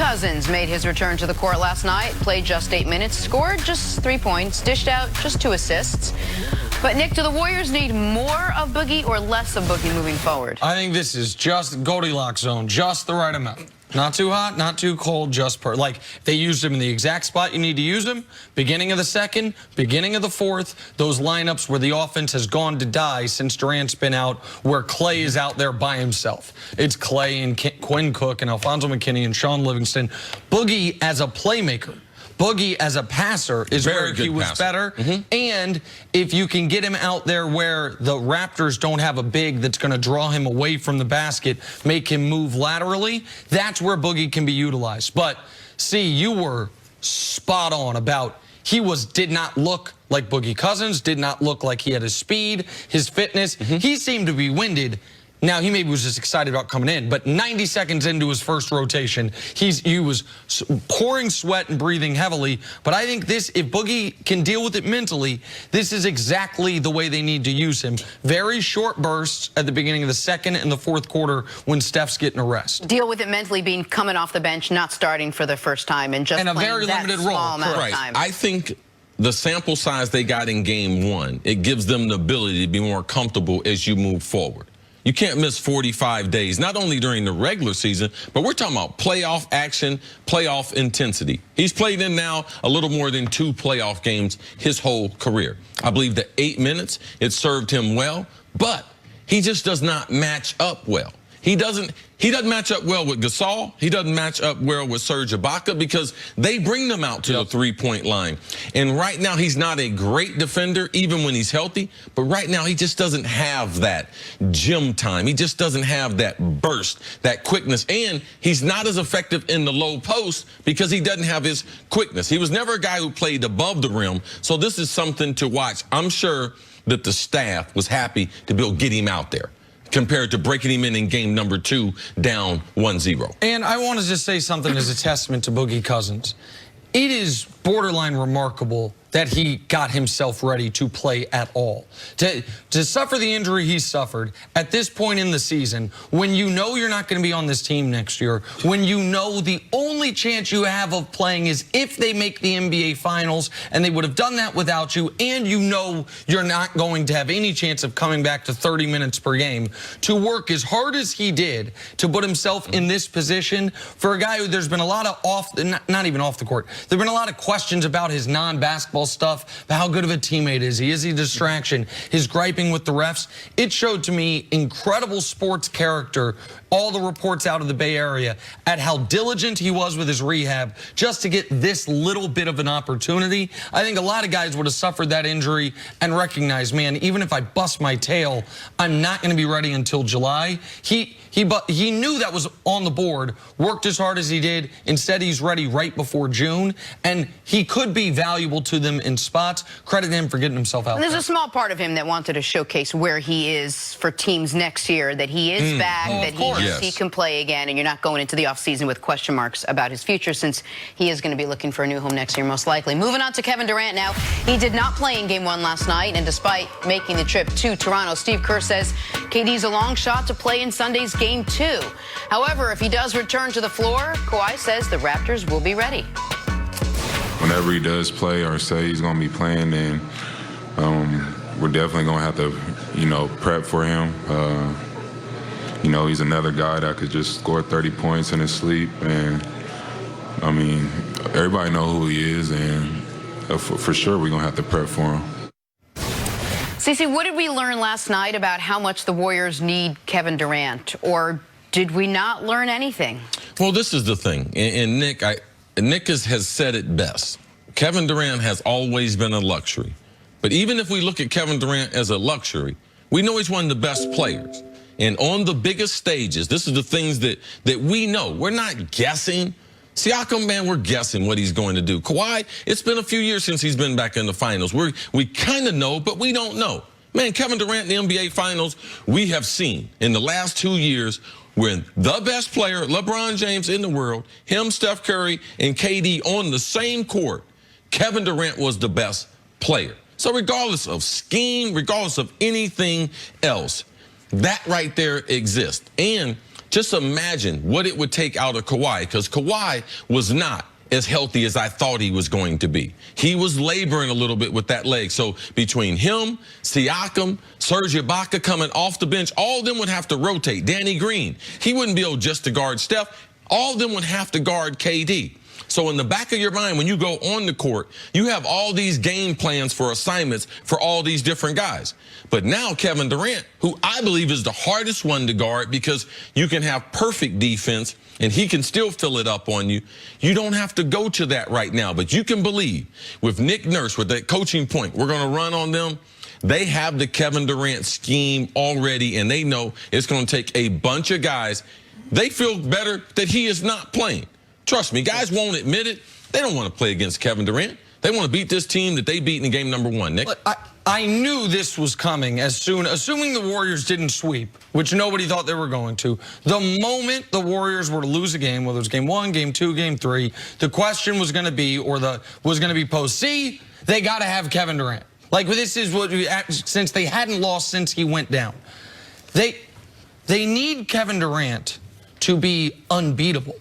Cousins made his return to the court last night, played just 8 minutes, scored just 3 points, dished out just 2 assists. But, Nick, do the Warriors need more of Boogie or less of Boogie moving forward? I think this is just Goldilocks zone, just the right amount. Not too hot, not too cold, just like they used him in the exact spot you need to use him. Beginning of the second, beginning of the fourth, those lineups where the offense has gone to die since Durant's been out, where Clay is out there by himself. It's Clay and Quinn Cook and Alfonso McKinney and Sean Livingston. Boogie as a playmaker. Boogie as a passer is where he was better. And if you can get him out there where the Raptors don't have a big that's going to draw him away from the basket, make him move laterally, that's where Boogie can be utilized. But, see, you were spot on about did not look like Boogie Cousins, did not look like he had his speed, his fitness. He seemed to be winded. Now, he maybe was just excited about coming in, but 90 seconds into his first rotation, he was pouring sweat and breathing heavily. But I think if Boogie can deal with it mentally, this is exactly the way they need to use him. Very short bursts at the beginning of the second and the fourth quarter when Steph's getting a rest. Deal with it mentally, being coming off the bench, not starting for the first time, and just a very limited role. Right. I think the sample size they got in game one, it gives them the ability to be more comfortable as you move forward. You can't miss 45 days, not only during the regular season, but we're talking about playoff action, playoff intensity. He's played in now a little more than 2 playoff games his whole career. I believe the 8 minutes, it served him well, but he just does not match up well. He doesn't match up well with Gasol. He doesn't match up well with Serge Ibaka because they bring them out to the three-point line. And right now, he's not a great defender, even when he's healthy. But right now, he just doesn't have that gym time. He just doesn't have that burst, that quickness. And he's not as effective in the low post because he doesn't have his quickness. He was never a guy who played above the rim. So this is something to watch. I'm sure that the staff was happy to be able to get him out there, compared to breaking him in game number 2 down 1-0. And I want to just say something as a testament to Boogie Cousins. It is borderline remarkable that he got himself ready to play at all. To suffer the injury he suffered at this point in the season, when you know you're not going to be on this team next year, when you know the only chance you have of playing is if they make the NBA Finals, and they would have done that without you, and you know you're not going to have any chance of coming back to 30 minutes per game, to work as hard as he did to put himself in this position for a guy who there's been a lot of not even off the court, there have been a lot of questions about his non-basketball stuff, about how good of a teammate is he a distraction, his griping with the refs. It showed to me incredible sports character, all the reports out of the Bay Area, at how diligent he was with his rehab just to get this little bit of an opportunity. I think a lot of guys would have suffered that injury and recognized, man, even if I bust my tail, I'm not going to be ready until July. He knew that was on the board, worked as hard as he did. Instead, he's ready right before June, and he could be valuable to them in spots. Credit him for getting himself out. There's a small part of him that wanted to showcase where he is for teams next year, that he is back, that he can play again, and you're not going into the offseason with question marks about his future, since he is going to be looking for a new home next year, most likely. Moving on to Kevin Durant now. He did not play in Game 1 last night, and despite making the trip to Toronto, Steve Kerr says KD's a long shot to play in Sunday's Game 2. However, if he does return to the floor, Kawhi says the Raptors will be ready. Whenever he does play or say he's going to be playing, then we're definitely going to have to, prep for him. He's another guy that could just score 30 points in his sleep. And, I mean, everybody know who he is, and for sure we're going to have to prep for him. Cece, what did we learn last night about how much the Warriors need Kevin Durant? Or did we not learn anything? Well, this is the thing. And Nick has said it best. Kevin Durant has always been a luxury. But even if we look at Kevin Durant as a luxury, we know he's one of the best players. And on the biggest stages, this is the things that we know. We're not guessing. Siakam, man, we're guessing what he's going to do. Kawhi, it's been a few years since he's been back in the finals. We kind of know, but we don't know. Man, Kevin Durant in the NBA Finals, we have seen in the last 2 years when the best player, LeBron James in the world, him, Steph Curry, and KD on the same court, Kevin Durant was the best player. So regardless of scheme, regardless of anything else, that right there exists. And Just imagine what it would take out of Kawhi, because Kawhi was not as healthy as I thought he was going to be. He was laboring a little bit with that leg. So between him, Siakam, Serge Ibaka coming off the bench, all of them would have to rotate. Danny Green, he wouldn't be able just to guard Steph. All of them would have to guard KD. So in the back of your mind, when you go on the court, you have all these game plans for assignments for all these different guys. But now Kevin Durant, who I believe is the hardest one to guard because you can have perfect defense and he can still fill it up on you. You don't have to go to that right now, but you can believe with Nick Nurse, with that coaching point, we're going to run on them. They have the Kevin Durant scheme already, and they know it's going to take a bunch of guys. They feel better that he is not playing. Trust me, guys won't admit it. They don't want to play against Kevin Durant. They want to beat this team that they beat in game number 1, Nick. I knew this was coming assuming the Warriors didn't sweep, which nobody thought they were going to. The moment the Warriors were to lose a game, whether it was game 1, game 2, game 3, the question was going to be, posed, see, they got to have Kevin Durant. Like, this is what, since they hadn't lost since he went down. They need Kevin Durant to be unbeatable.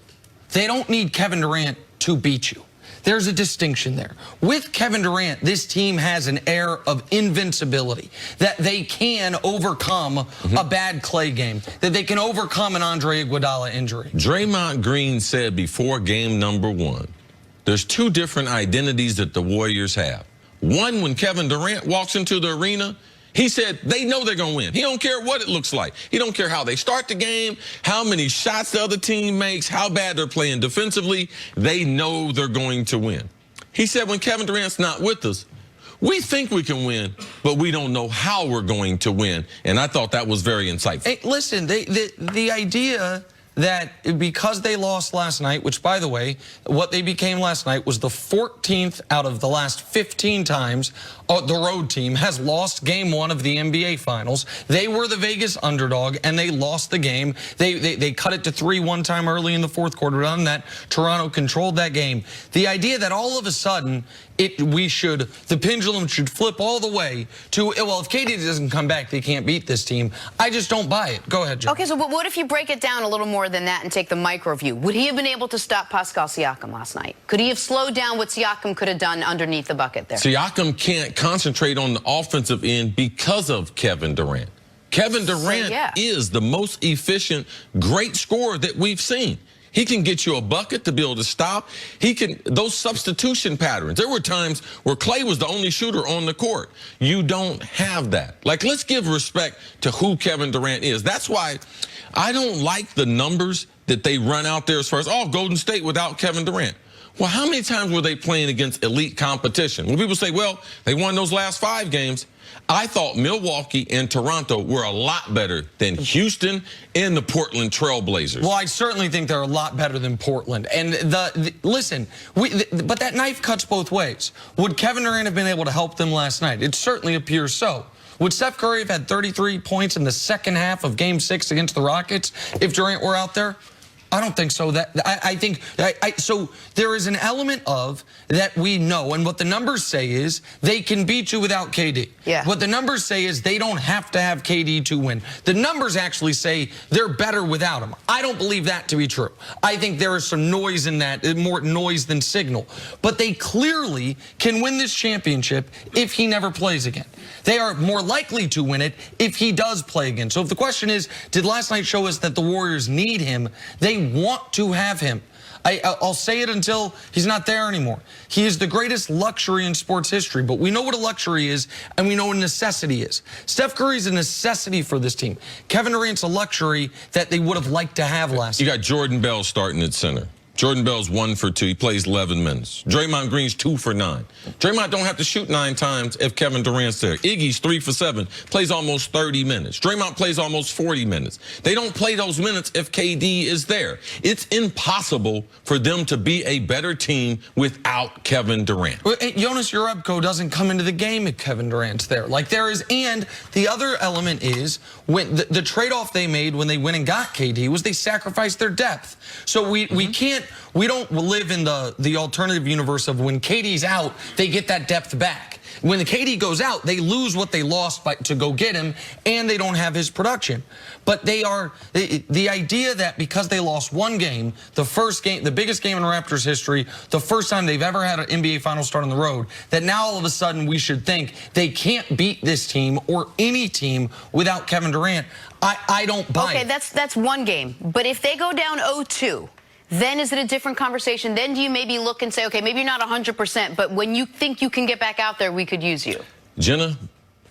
They don't need Kevin Durant to beat you. There's a distinction there. With Kevin Durant, this team has an air of invincibility, that they can overcome a bad Clay game, that they can overcome an Andre Iguodala injury. Draymond Green said before game number 1, there's 2 different identities that the Warriors have. One, when Kevin Durant walks into the arena, he said they know they're going to win. He don't care what it looks like. He don't care how they start the game, how many shots the other team makes, how bad they're playing defensively. They know they're going to win. He said when Kevin Durant's not with us, we think we can win, but we don't know how we're going to win. And I thought that was very insightful. Hey, listen, the idea that because they lost last night, which, by the way, what they became last night was the 14th out of the last 15 times the road team has lost game 1 of the NBA Finals. They were the Vegas underdog, and they lost the game. They cut it to 3 one time early in the 4th quarter. Other than that, Toronto controlled that game. The idea that all of a sudden the pendulum should flip all the way to, well, if KD doesn't come back, they can't beat this team. I just don't buy it. Go ahead, Joe. Okay, so what if you break it down a little more than that and take the micro view? Would he have been able to stop Pascal Siakam last night? Could he have slowed down what Siakam could have done underneath the bucket there? Siakam can't concentrate on the offensive end because of Kevin Durant. Kevin Durant is the most efficient, great scorer that we've seen. He can get you a bucket to be able to stop. He can, those substitution patterns. There were times where Clay was the only shooter on the court. You don't have that. Like, let's give respect to who Kevin Durant is. That's why I don't like the numbers that they run out there as far as, oh, Golden State without Kevin Durant. Well, how many times were they playing against elite competition? When people say, well, they won those last 5 games, I thought Milwaukee and Toronto were a lot better than Houston and the Portland Trail Blazers. Well, I certainly think they're a lot better than Portland. And listen, but that knife cuts both ways. Would Kevin Durant have been able to help them last night? It certainly appears so. Would Steph Curry have had 33 points in the second half of Game 6 against the Rockets if Durant were out there? I don't think so. So there is an element of that we know, and what the numbers say is they can beat you without KD. Yeah. What the numbers say is they don't have to have KD to win. The numbers actually say they're better without him. I don't believe that to be true. I think there is some noise in that, more noise than signal. But they clearly can win this championship if he never plays again. They are more likely to win it if he does play again. So if the question is, did last night show us that the Warriors need him? They want to have him. I'll say it until he's not there anymore. He is the greatest luxury in sports history, but we know what a luxury is, and we know what a necessity is. Steph Curry's a necessity for this team. Kevin Durant's a luxury that they would have liked to have last year. You got Jordan Bell starting at center. Jordan Bell's 1 for 2. He plays 11 minutes. Draymond Green's 2 for 9. Draymond don't have to shoot 9 times if Kevin Durant's there. Iggy's 3 for 7, plays almost 30 minutes. Draymond plays almost 40 minutes. They don't play those minutes if KD is there. It's impossible for them to be a better team without Kevin Durant. Well, Jonas Jerebko doesn't come into the game if Kevin Durant's there. Like, there is, and the other element is when the trade-off they made when they went and got KD was they sacrificed their depth. So we don't live in the alternative universe of when KD's out, they get that depth back. When the KD goes out, they lose what they lost to go get him, and they don't have his production. But the idea that because they lost one game, the first game, the biggest game in Raptors history, the first time they've ever had an NBA Finals start on the road, that now all of a sudden we should think they can't beat this team or any team without Kevin Durant, I don't buy it. Okay, that's one game. But if they go down 0-2, then is it a different conversation? Then do you maybe look and say, okay, maybe you're not 100%, but when you think you can get back out there, we could use you? Jenna,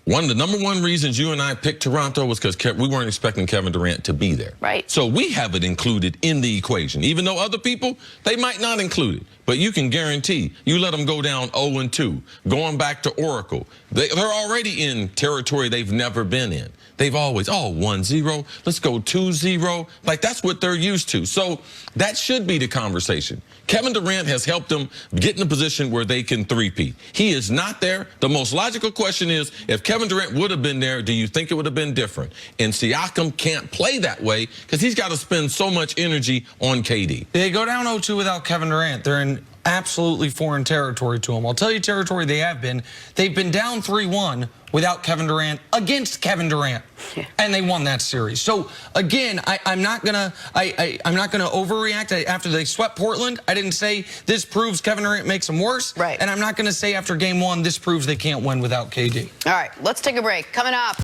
the number one reasons you and I picked Toronto was because we weren't expecting Kevin Durant to be there. Right. So we have it included in the equation, even though other people, they might not include it. But you can guarantee you let them go down 0-2, going back to Oracle. They're already in territory they've never been in. They've always, 1-0, let's go 2-0. Like, that's what they're used to. So that should be the conversation. Kevin Durant has helped them get in a position where they can three-peat. He is not there. The most logical question is, if Kevin Durant would have been there, do you think it would have been different? And Siakam can't play that way because he's got to spend so much energy on KD. They go down 0-2 without Kevin Durant. They're in absolutely foreign territory to him. I'll tell you territory they have been. They've been down 3-1 without Kevin Durant against Kevin Durant, and they won that series. So again, I'm not gonna overreact. After they swept Portland, I didn't say this proves Kevin Durant makes them worse, right? And I'm not gonna say after game one this proves they can't win without KD. All right, let's take a break. Coming up.